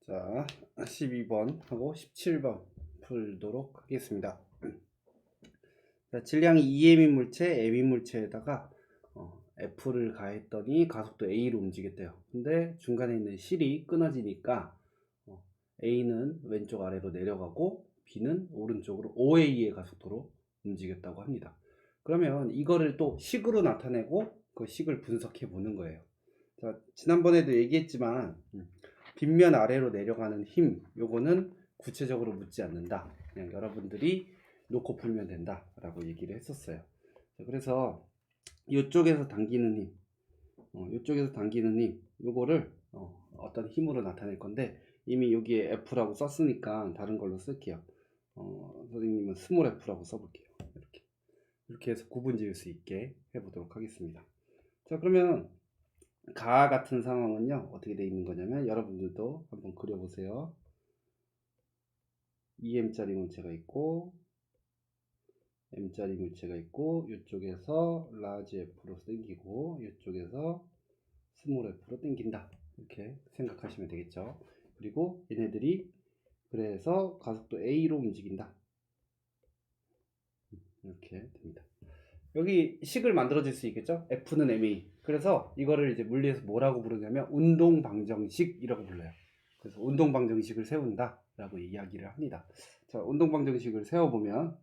자, 12번 하고 17번 풀도록 하겠습니다. 자, 질량이 2m인 물체, m인 물체에다가 F를 가했더니 가속도 A로 움직였대요. 근데 중간에 있는 실이 끊어지니까 A는 왼쪽 아래로 내려가고 B는 오른쪽으로 OA의 가속도로 움직였다고 합니다. 그러면 이거를 또 식으로 나타내고 그 식을 분석해 보는 거예요. 자, 지난번에도 얘기했지만 빗면 아래로 내려가는 힘, 요거는 구체적으로 묻지 않는다. 그냥 여러분들이 놓고 풀면 된다 라고 얘기를 했었어요. 자, 그래서 이쪽에서 당기는 힘, 이쪽에서 당기는 힘, 요거를 어떤 힘으로 나타낼 건데, 이미 여기에 F라고 썼으니까 다른 걸로 쓸게요. 선생님은 스몰 F라고 써볼게요. 이렇게 해서 구분 지을 수 있게 해보도록 하겠습니다. 자, 그러면 가 같은 상황은요, 어떻게 되어 있는 거냐면, 여러분들도 한번 그려보세요. 2m짜리 물체가 있고, m짜리 물체가 있고, 이쪽에서 라지 F로 당기고, 이쪽에서 스몰 F로 당긴다. 이렇게 생각하시면 되겠죠. 그리고 얘네들이 그래서 가속도 A로 움직인다. 이렇게 됩니다. 여기 식을 만들어질 수 있겠죠? F는 MA. 그래서 이거를 이제 물리에서 뭐라고 부르냐면 운동방정식이라고 불러요. 그래서 운동방정식을 세운다 라고 이야기를 합니다. 자, 운동방정식을 세워보면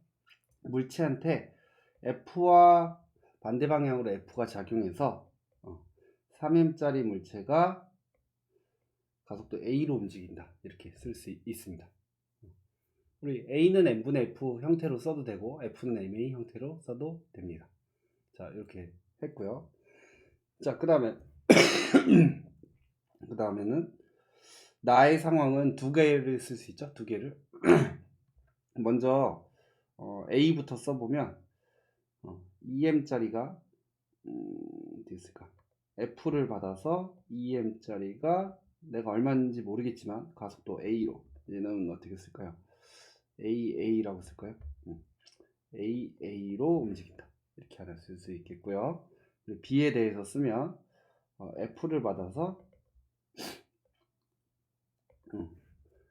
물체한테 F와 반대 방향으로 F가 작용해서 3m짜리 물체가 가속도 A로 움직인다. 이렇게 쓸 수 있습니다. 우리 A는 M분의 F 형태로 써도 되고 F는 MA 형태로 써도 됩니다. 자, 이렇게 했고요. 자, 그 다음에는 나의 상황은 두 개를 쓸 수 있죠. 두 개를. 먼저 A부터 써보면 2m짜리가 어디 있을까? F를 받아서 2m짜리가 내가 얼마인지 모르겠지만 가속도 A로, 얘는 어떻게 쓸까요? AA라고 쓸까요? AA로 움직인다. 이렇게 하나 쓸 수 있겠고요. B에 대해서 쓰면 F를 받아서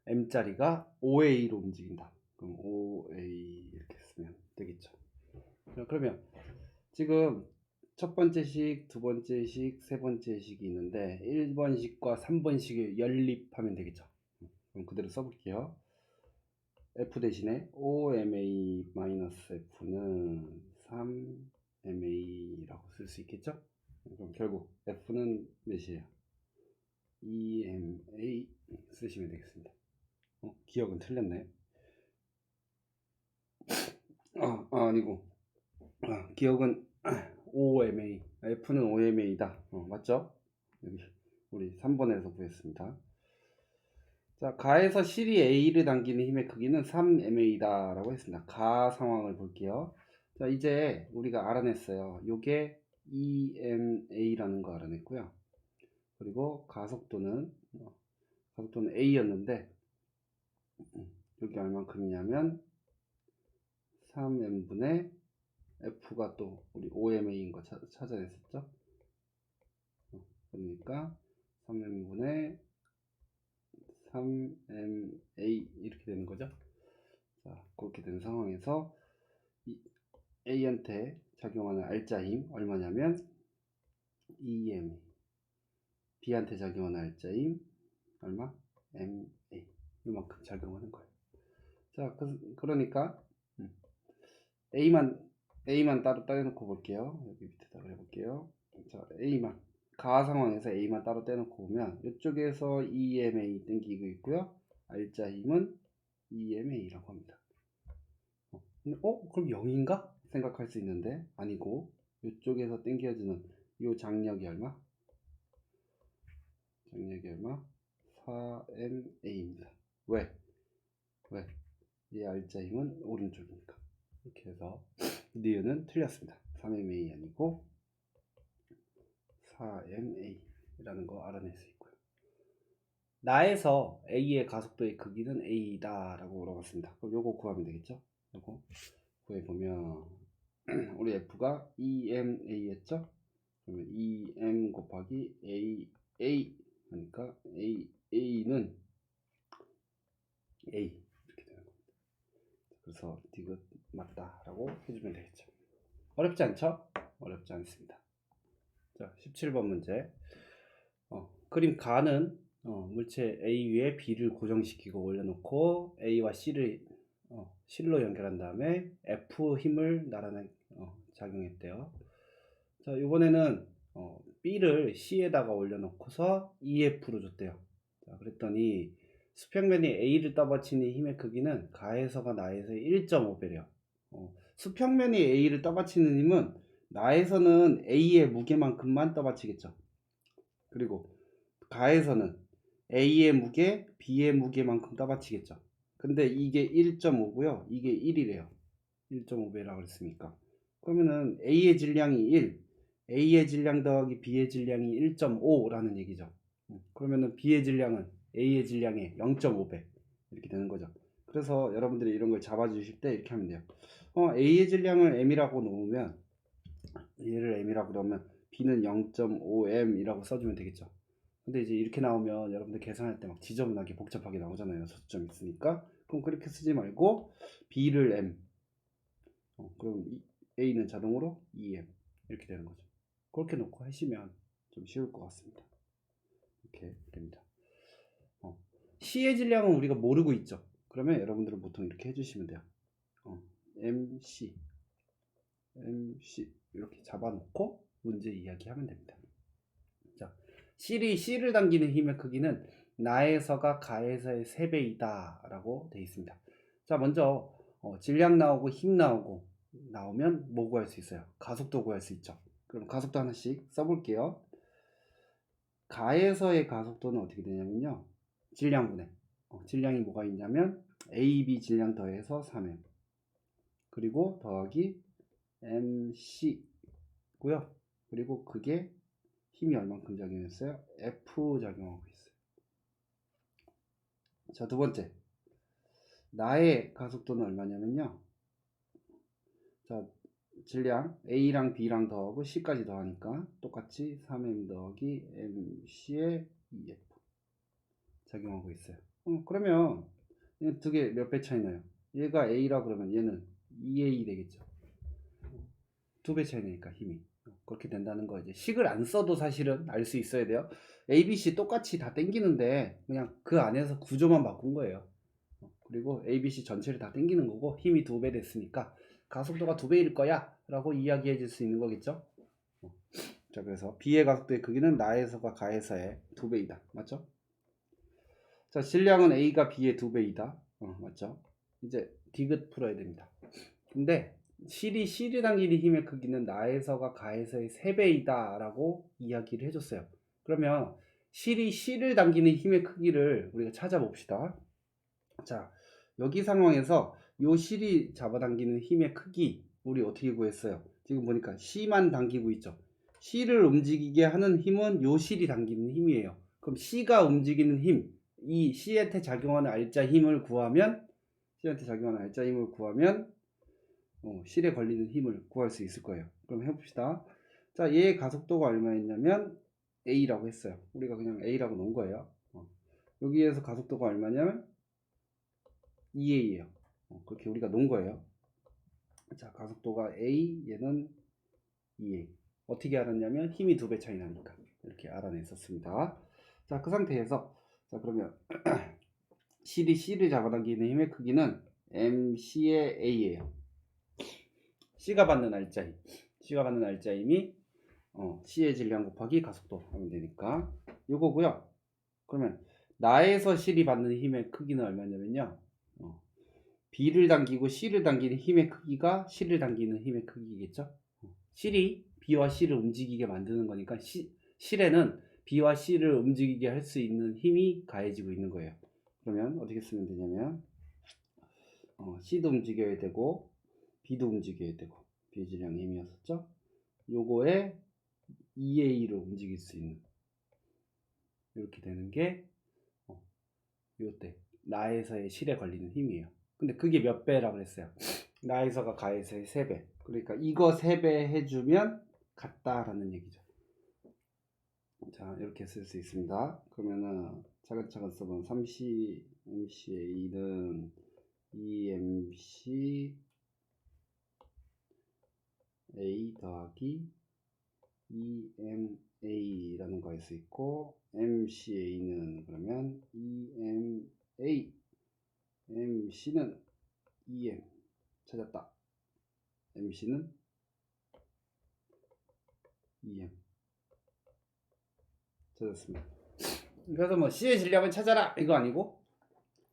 M짜리가 OA로 움직인다. 그럼 OA 이렇게 쓰면 되겠죠. 그러면 지금 첫 번째 식, 두 번째 식, 세 번째 식이 있는데 1번식과 3번식을 연립하면 되겠죠. 그럼 그대로 써볼게요. F 대신에 OMA-F는 3MA라고 쓸 수 있겠죠? 그럼 결국 F는 몇이에요? EMA 쓰시면 되겠습니다. 기억은 틀렸네. 아니고 기억은 OMA, F는 OMA다. 맞죠? 여기 우리 3번에서 구했습니다. 자, 가에서 실이 A를 당기는 힘의 크기는 3MA다 라고 했습니다. 가 상황을 볼게요. 자, 이제 우리가 알아냈어요. 요게 EMA라는 거 알아냈고요. 그리고 가속도는 A였는데 여기 얼만큼이냐면 3m분의 F가 또 우리 OMA인 거 찾아냈었죠. 그러니까 3m분의 3MA 이렇게 되는 거죠. 자, 그렇게 된 상황에서 A한테 작용하는 알짜 힘 얼마냐면 EM, B한테 작용하는 알짜 힘 얼마? MA. 이만큼 작용하는 거예요. 자, 그러니까 A만 따로 떼놓고 볼게요. 여기 밑에다 그려볼게요. 자, A만 가 상황에서 A만 따로 떼놓고 보면 이쪽에서 EMA 땡기고 있고요. 알짜 힘은 EMA라고 합니다. 그럼 0인가? 생각할 수 있는데 아니고 이쪽에서 땡겨지는 이 장력이 얼마? 장력이 얼마? 4MA입니다. 왜? 이 알짜 힘은 오른쪽이니까. 이렇게 해서 니은은 틀렸습니다. 3MA 아니고 4MA라는 거 알아낼 수 있고요. 나에서 A의 가속도의 크기는 A다 라고 물어봤습니다. 그럼 요거 구하면 되겠죠? 요거 구해보면 우리 F가 EMA였죠? 그러면 EM 곱하기 A 하니까 A는 그래서 디귿 맞다라고 해주면 되겠죠. 어렵지 않죠? 어렵지 않습니다. 자, 17번 문제. 그림 가는 물체 A 위에 B를 고정시키고 올려놓고 A와 C를 실로 연결한 다음에 F 힘을 나란하게 작용했대요. 자, 이번에는 B를 C에다가 올려놓고서 EF로 줬대요. 자, 그랬더니 수평면이 A를 떠받치는 힘의 크기는 가에서가 나에서의 1.5배래요. 수평면이 A를 떠받치는 힘은 나에서는 A의 무게만큼만 떠받치겠죠. 그리고 가에서는 A의 무게, B의 무게만큼 떠받치겠죠. 근데 이게 1.5고요. 이게 1이래요. 1.5배라고 그랬으니까. 그러면은 A의 질량이 1, A의 질량 더하기 B의 질량이 1.5라는 얘기죠. 그러면은 B의 질량은 A의 질량의 0.5배 이렇게 되는 거죠. 그래서 여러분들이 이런 걸 잡아주실 때 이렇게 하면 돼요. A의 질량을 M이라고 놓으면 얘를 M이라고 그러면 B는 0.5M이라고 써주면 되겠죠. 근데 이제 이렇게 나오면 여러분들 계산할 때 막 지저분하게 복잡하게 나오잖아요. 소수점 있으니까. 그럼 그렇게 쓰지 말고 B를 M, 그럼 A는 자동으로 2M 이렇게 되는 거죠. 그렇게 놓고 하시면 좀 쉬울 것 같습니다. 이렇게 됩니다. C의 질량은 우리가 모르고 있죠. 그러면 여러분들은 보통 이렇게 해주시면 돼요. MC 이렇게 잡아놓고 문제 이야기하면 됩니다. 자, C를 당기는 힘의 크기는 나에서가 가에서의 3배이다 라고 되어 있습니다. 자, 먼저 질량 나오고 힘 나오면 뭐 구할 수 있어요? 가속도 구할 수 있죠. 그럼 가속도 하나씩 써볼게요. 가에서의 가속도는 어떻게 되냐면요, 질량분해. 질량이 뭐가 있냐면 AB 질량 더해서 3M 그리고 더하기 MC 고요. 그리고 그게 힘이 얼만큼 작용했어요? F 작용하고 있어요. 자, 두 번째, 나의 가속도는 얼마냐면요, 자, 질량 A랑 B랑 더하고 C까지 더하니까 똑같이 3M 더하기 MC의 EF 작용하고 있어요. 그러면 두 개 몇 배 차이 나요? 얘가 A라 그러면 얘는 2A 되겠죠. 2배 차이 나니까 힘이 그렇게 된다는 거. 이제 식을 안 써도 사실은 알 수 있어야 돼요. A, B, C 똑같이 다 땡기는데 그냥 그 안에서 구조만 바꾼 거예요. 그리고 A, B, C 전체를 다 땡기는 거고 힘이 2배 됐으니까 가속도가 2배일 거야 라고 이야기해 줄 수 있는 거겠죠. 자, 그래서 B의 가속도의 크기는 나에서가 가에서의 2배이다. 맞죠? 자, 질량은 A가 B의 2배이다. 맞죠? 이제 디귿 풀어야 됩니다. 근데 C를 당기는 힘의 크기는 나에서가 가에서의 3배이다 라고 이야기를 해줬어요. 그러면 C를 당기는 힘의 크기를 우리가 찾아봅시다. 자, 여기 상황에서 요 C를 잡아당기는 힘의 크기 우리 어떻게 구했어요? 지금 보니까 C만 당기고 있죠. C를 움직이게 하는 힘은 요 C를 당기는 힘이에요. 그럼 C가 움직이는 힘, 이 C한테 작용하는 알짜 힘을 구하면 실에 걸리는 힘을 구할 수 있을 거예요. 그럼 해봅시다. 자, 얘의 가속도가 얼마였냐면 A라고 했어요. 우리가 그냥 A라고 놓은 거예요. 여기에서 가속도가 얼마냐면 2A예요. 그렇게 우리가 놓은 거예요. 자, 가속도가 A, 얘는 2A. 어떻게 알았냐면 힘이 2배 차이 나니까 이렇게 알아냈었습니다. 자, 그 상태에서 자, 그러면 C를 잡아당기는 힘의 크기는 MC의 A예요. C가 받는 알짜 힘이 C의 질량 곱하기 가속도 하면 되니까 요거고요. 그러면 나에서 C를 받는 힘의 크기는 얼마냐면요, B를 당기고 C를 당기는 힘의 크기가 C를 당기는 힘의 크기겠죠. C이 B와 C를 움직이게 만드는 거니까 실에는 B와 C를 움직이게 할 수 있는 힘이 가해지고 있는 거예요. 그러면 어떻게 쓰면 되냐면 C도 움직여야 되고 B도 움직여야 되고, B 질량 힘이었었죠. 요거에 2A로 움직일 수 있는 이렇게 되는 게 요때 나에서의 실에 걸리는 힘이에요. 근데 그게 몇 배라고 그랬어요? 나에서가 가에서의 3배. 그러니까 이거 3배 해주면 같다라는 얘기죠. 자, 이렇게 쓸 수 있습니다. 그러면은 차근차근 써보면 3C, MCA는 EMC A 더하기 EMA라는 거 할 수 있고, MCA는 그러면 EMA, MC는 EM 찾았다. MC는 EM 찾았습니다. 그래서 뭐 C의 질량을 찾아라 이거 아니고,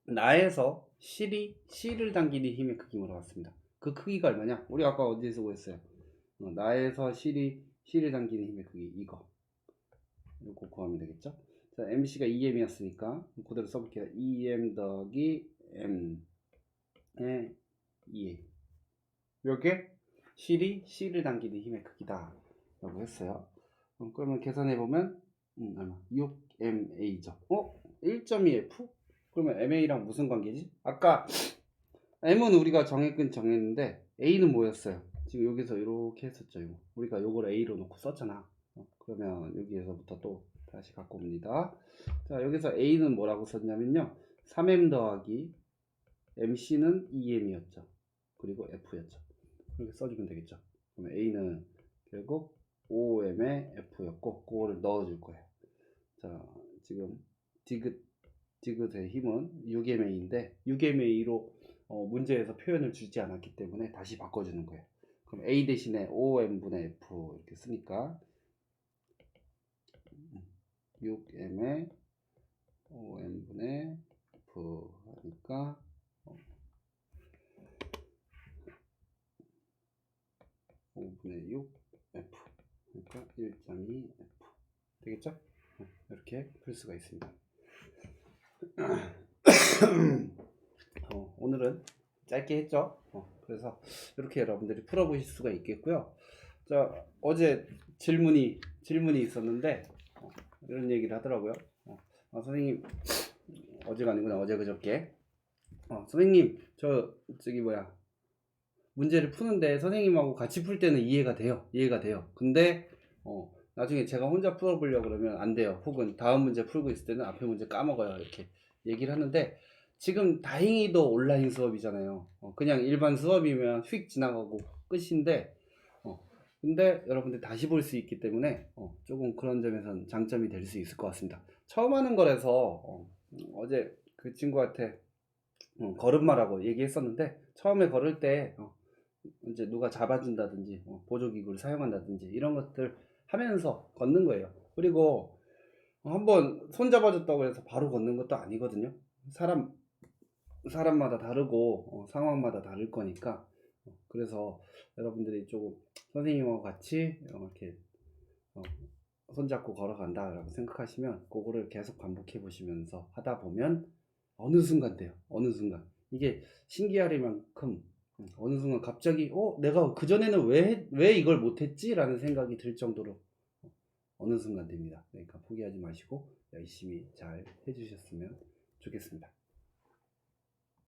나에서 C를 당기는 힘의 크기 물어봤습니다. 그 크기가 얼마냐? 우리 아까 어디서 구했어요? 나에서 C를 당기는 힘의 크기, 이거 구하면 되겠죠? 자, MC가 EM이었으니까 그대로 써볼게요. EM 더하기 M의 EA, 이렇게 C를 당기는 힘의 크기다 라고 했어요. 그러면 계산해보면 얼마? 6MA죠. 1.2F? 그러면 MA랑 무슨 관계지? 아까 M은 우리가 정했는데 A는 뭐였어요? 지금 여기서 이렇게 했었죠. 이거. 우리가 요걸 A로 놓고 썼잖아. 그러면 여기에서부터 또 다시 갖고 옵니다. 자, 여기서 A는 뭐라고 썼냐면요, 3M 더하기 MC는 2M이었죠. 그리고 F였죠. 그렇게 써주면 되겠죠. 그러면 A는 결국 5M의 F였고, 그거를 넣어줄 거예요. 자, 지금 디귿의 힘은 6MA인데 6MA로 문제에서 표현을 주지 않았기 때문에 다시 바꿔주는 거예요. 그럼 A 대신에 5M분의 F 이렇게 쓰니까 6M의 5M분의 F 하니까 5분의 6 F, 그러니까 1.2 F 되겠죠? 이렇게 풀 수가 있습니다. 오늘은 짧게 했죠. 그래서 이렇게 여러분들이 풀어보실 수가 있겠고요. 자, 어제 질문이 있었는데 이런 얘기를 하더라고요. 선생님, 어제가 아니구나, 어제 그저께. 선생님, 저기 뭐야, 문제를 푸는데 선생님하고 같이 풀 때는 이해가 돼요. 근데 나중에 제가 혼자 풀어보려고 그러면 안 돼요. 혹은 다음 문제 풀고 있을 때는 앞에 문제 까먹어요. 이렇게 얘기를 하는데, 지금 다행히도 온라인 수업이잖아요. 그냥 일반 수업이면 휙 지나가고 끝인데, 근데 여러분들 다시 볼 수 있기 때문에 조금 그런 점에서는 장점이 될 수 있을 것 같습니다. 처음 하는 거라서 어제 그 친구한테 걸음마라고 얘기했었는데, 처음에 걸을 때 이제 누가 잡아준다든지 보조기구를 사용한다든지 이런 것들 하면서 걷는 거예요. 그리고 한번 손 잡아줬다고 해서 바로 걷는 것도 아니거든요. 사람마다 다르고 상황마다 다를 거니까, 그래서 여러분들이 조금 선생님하고 같이 이렇게 손잡고 걸어간다 라고 생각하시면 그거를 계속 반복해 보시면서 하다 보면 어느 순간 돼요. 어느 순간 이게 신기하리만큼 어느 순간 갑자기 내가 그전에는 왜 이걸 못했지? 라는 생각이 들 정도로 어느 순간 됩니다. 그러니까 포기하지 마시고 열심히 잘 해주셨으면 좋겠습니다.